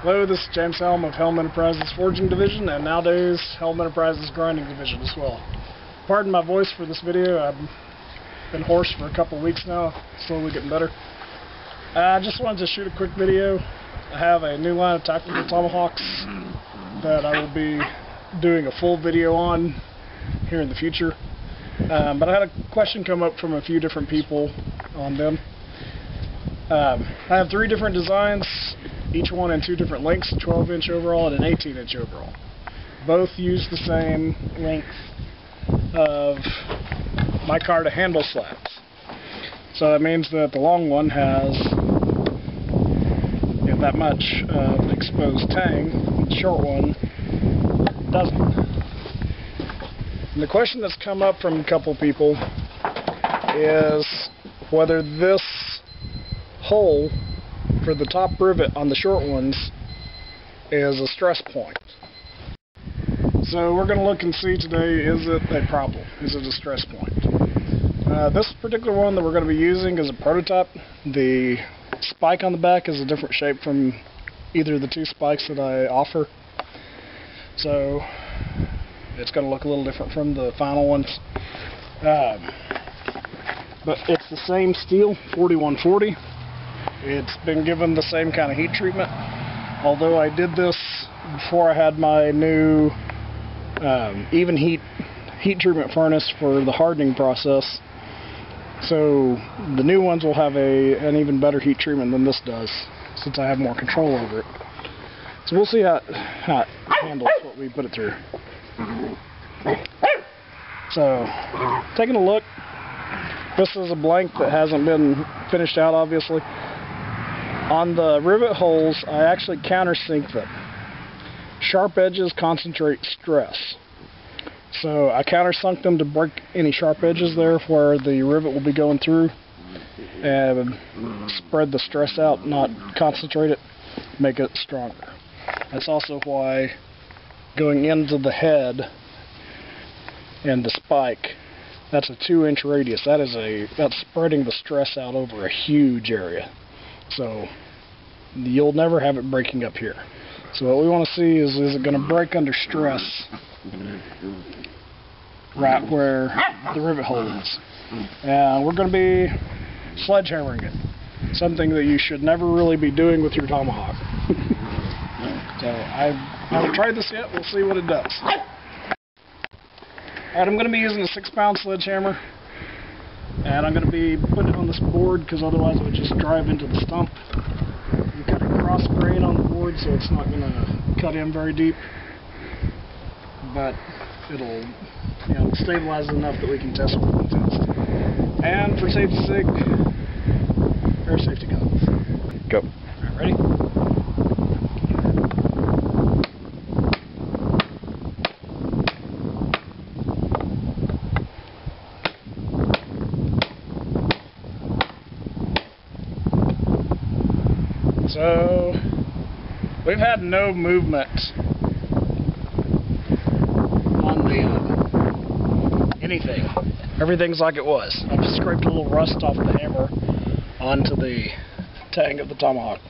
Hello, this is James Helm of Helm Enterprises Forging Division, and nowadays Helm Enterprises Grinding Division as well. Pardon my voice for this video. I've been hoarse for a couple of weeks now, slowly getting better. I just wanted to shoot a quick video. I have a new line of tactical Tomahawks that I will be doing a full video on here in the future. But I had a question come up from a few different people on them. I have 3 different designs, each one in 2 different lengths, a 12-inch overall and an 18-inch overall. Both use the same length of micar to handle slabs. So that means that the long one has that much exposed tang, and the short one doesn't. And the question that's come up from a couple people is whether this hole for the top rivet on the short ones is a stress point. So we're going to look and see today, is it a problem? Is it a stress point? This particular one that we're going to be using is a prototype. The spike on the back is a different shape from either of the 2 spikes that I offer. So it's going to look a little different from the final ones. But it's the same steel, 4140. It's been given the same kind of heat treatment. Although I did this before I had my new even heat treatment furnace for the hardening process. So the new ones will have an even better heat treatment than this does, since I have more control over it. So we'll see how it handles what we put it through. So, taking a look, this is a blank that hasn't been finished out, obviously. On the rivet holes, I actually countersink them. Sharp edges concentrate stress. So I countersunk them to break any sharp edges there where the rivet will be going through and spread the stress out, not concentrate it, make it stronger. That's also why going into the head and the spike, that's a 2-inch radius. That's spreading the stress out over a huge area. So you'll never have it breaking up here. So what we want to see is it going to break under stress right where the rivet hole is. And we're going to be sledgehammering it. Something that you should never really be doing with your Tomahawk. So I haven't tried this yet. We'll see what it does. Alright, I'm going to be using a 6-pound sledgehammer. And I'm going to be putting it on this board because otherwise it would just drive into the stump. I'm cutting cross grain on the board so it's not going to cut in very deep. But it'll stabilize enough that we can test what it test. And for safety's sake, pair of safety goggles. Go. Alright, ready? So, we've had no movement on the anything. Everything's like it was. I've scraped a little rust off the hammer onto the tang of the Tomahawk.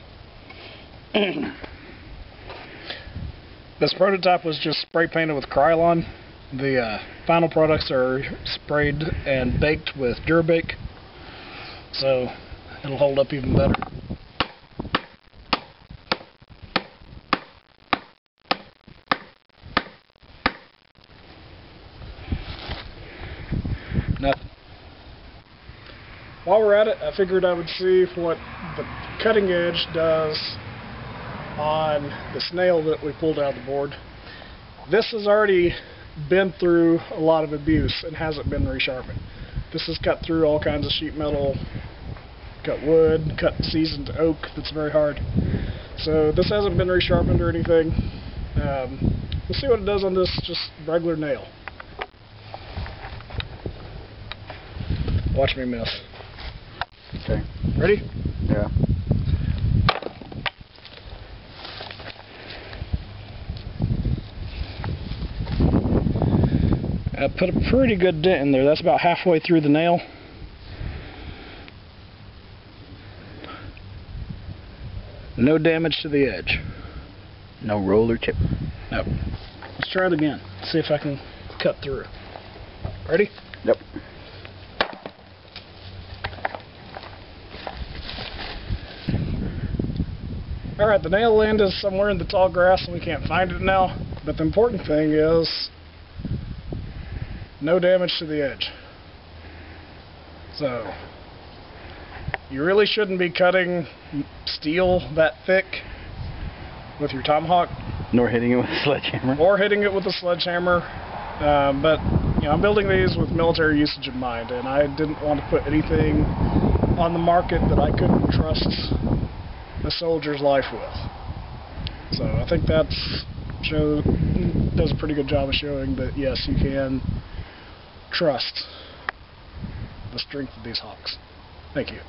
This prototype was just spray painted with Krylon. The final products are sprayed and baked with Durabake, so it'll hold up even better. Nothing. While we're at it, I figured I would see what the cutting edge does on the snail that we pulled out of the board. This has already been through a lot of abuse and hasn't been resharpened. This has cut through all kinds of sheet metal, cut wood, cut seasoned oak that's very hard. So this hasn't been resharpened or anything. We'll see what it does on this just regular nail. Watch me miss. Okay. Ready? Yeah. I put a pretty good dent in there. That's about halfway through the nail. No damage to the edge. No roller chip. Nope. Let's try it again. See if I can cut through. Ready? Yep. Alright, the nail end is somewhere in the tall grass and we can't find it now, but the important thing is no damage to the edge. So, you really shouldn't be cutting steel that thick with your Tomahawk. Nor hitting it with a sledgehammer. Or hitting it with a sledgehammer. But, you know, I'm building these with military usage in mind, and I didn't want to put anything on the market that I couldn't trust a soldier's life with. So I think that does a pretty good job of showing that, yes, you can trust the strength of these hawks. Thank you.